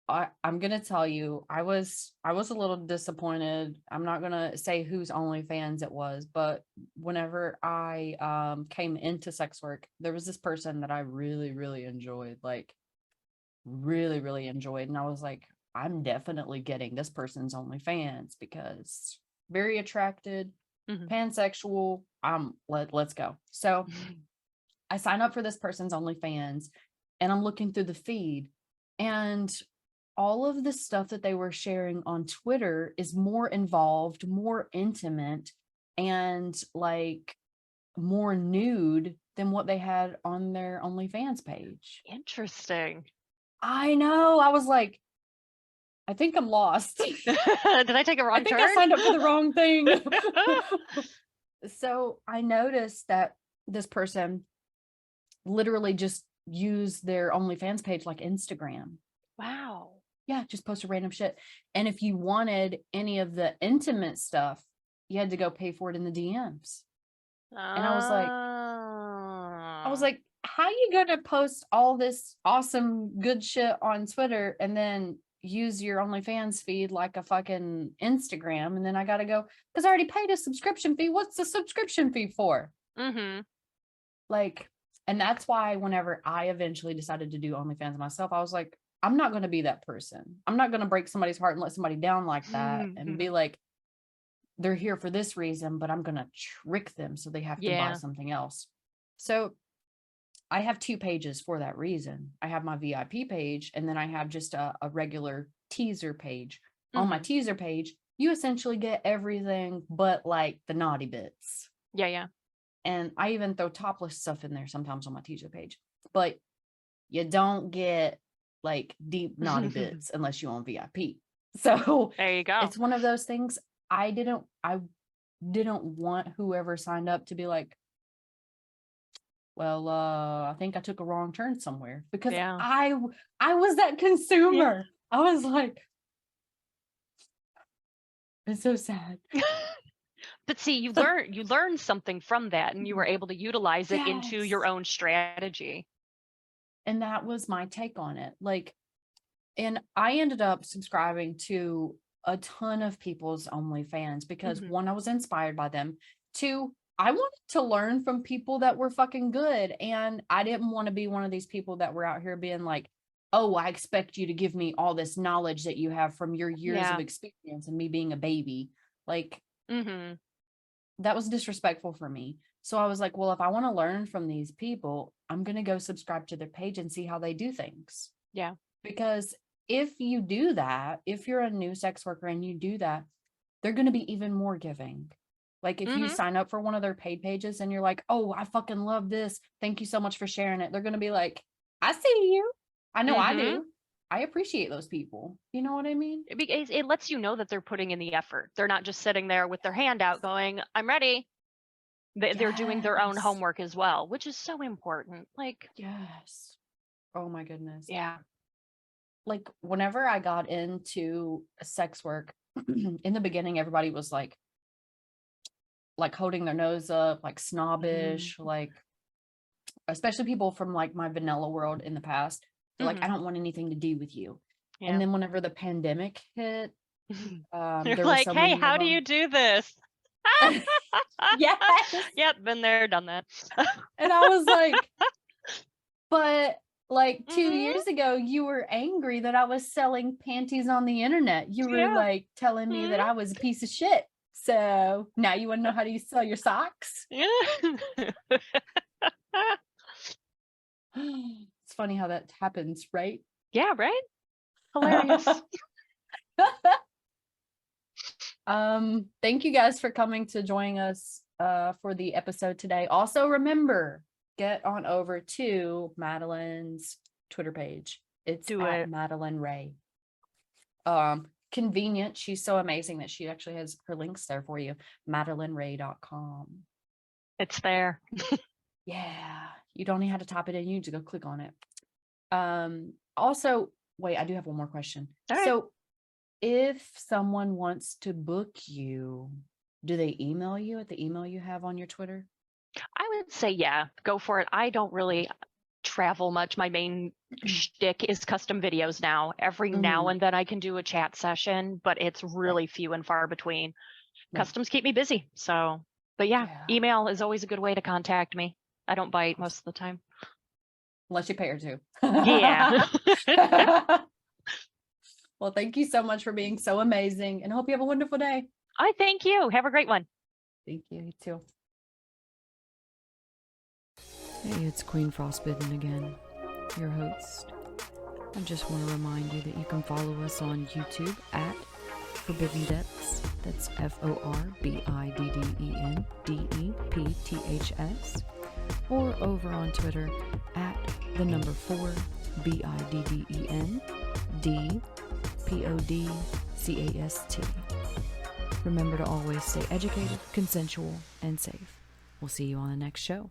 I'm gonna tell you, I was a little disappointed. I'm not gonna say whose OnlyFans it was, but whenever I came into sex work, there was this person that I really, really enjoyed, like really, really enjoyed. And I was like, I'm definitely getting this person's OnlyFans because very attracted, Mm-hmm. pansexual. Let's go. So I sign up for this person's OnlyFans, and I'm looking through the feed, and all of the stuff that they were sharing on Twitter is more involved, more intimate, and like more nude than what they had on their OnlyFans page. Interesting. I know. I was like, I think I'm lost. Did I take a wrong I think turn? I signed up for the wrong thing. So I noticed that this person literally just used their OnlyFans page like Instagram. Wow. Yeah, just posted random shit. And if you wanted any of the intimate stuff, you had to go pay for it in the DMs. And I was like, how you gonna post all this awesome good shit on Twitter and then use your OnlyFans feed like a fucking Instagram? And then I gotta go, because I already paid a subscription fee. What's the subscription fee for? Mm-hmm. Like, and that's why whenever I eventually decided to do OnlyFans myself, I was like, I'm not going to be that person. I'm not going to break somebody's heart and let somebody down like that and be like, they're here for this reason, but I'm going to trick them so they have to buy something else. So I have 2 pages for that reason. I have my VIP page, and then I have just a regular teaser page. Mm-hmm. On my teaser page, you essentially get everything but like the naughty bits. Yeah, yeah. And I even throw topless stuff in there sometimes on my teaser page, but you don't get like deep naughty bits unless you own VIP. So there you go. It's one of those things. I didn't want whoever signed up to be like, well, I think I took a wrong turn somewhere, because I was that consumer. I was like, it's so sad. But see, you learned something from that, and you were able to utilize it into your own strategy. And that was my take on it. Like, and I ended up subscribing to a ton of people's OnlyFans because one, I was inspired by them. 2, I wanted to learn from people that were fucking good. And I didn't want to be one of these people that were out here being like, oh, I expect you to give me all this knowledge that you have from your years of experience and me being a baby. Like, Mm-hmm. that was disrespectful for me. So I was like, well, if I want to learn from these people, I'm going to go subscribe to their page and see how they do things. Yeah. Because if you do that, if you're a new sex worker and you do that, they're going to be even more giving. Like if you Mm-hmm. sign up for one of their paid pages and you're like, oh, I fucking love this. Thank you so much for sharing it. They're going to be like, I see you. I know I Mm-hmm. do. I appreciate those people. You know what I mean? It lets you know that they're putting in the effort. They're not just sitting there with their hand out going, I'm ready. They're doing their own Yes. homework as well, which is so important. Like, Yes. Oh my goodness. yeah. Like whenever I got into sex work, in the beginning, everybody was like holding their nose up, like snobbish, Mm-hmm. like especially people from like my vanilla world in the past. They're like, I Mm-hmm. don't want anything to do with you. And Yeah. then whenever the pandemic hit, You're there were like, so hey, many of how do them. you do this? Yes. Yep, been there, done that. And I was like, but like 2 years Mm-hmm. ago, you were angry that I was selling panties on the internet. You were Yeah. like telling me that I was a piece of shit. So now you want to know how to sell your socks? Yeah. It's funny how that happens, right? Yeah, right? Hilarious. Thank you guys for coming to join us for the episode today. Also, remember, get on over to Madelynn's Twitter page. It's Do at it. Madalynn Raye. Convenient. She's so amazing that she actually has her links there for you. MadalynRaye.com. It's there. Yeah. You don't even have to type it in, you just go click on it. Also, wait, I do have one more question. All right. So if someone wants to book you, do they email you at the email you have on your Twitter? I would say, yeah, go for it. I don't really travel much. My main shtick is custom videos now. Every now and then I can do a chat session, but it's really few and far between. Right. Customs keep me busy. So, but yeah, Yeah. email is always a good way to contact me. I don't bite most of the time. Unless you pay her to. Yeah. Well, thank you so much for being so amazing and I hope you have a wonderful day. I thank you. Have a great one. Thank you. You too. Hey, it's Queen Frostbitten again, your host. I just want to remind you that you can follow us on YouTube at Forbidden Depths. That's FORBIDDENDEPTHS. Or over on Twitter at the number 4 BIDDENDPODCAST. Remember to always stay educated, consensual, and safe. We'll see you on the next show.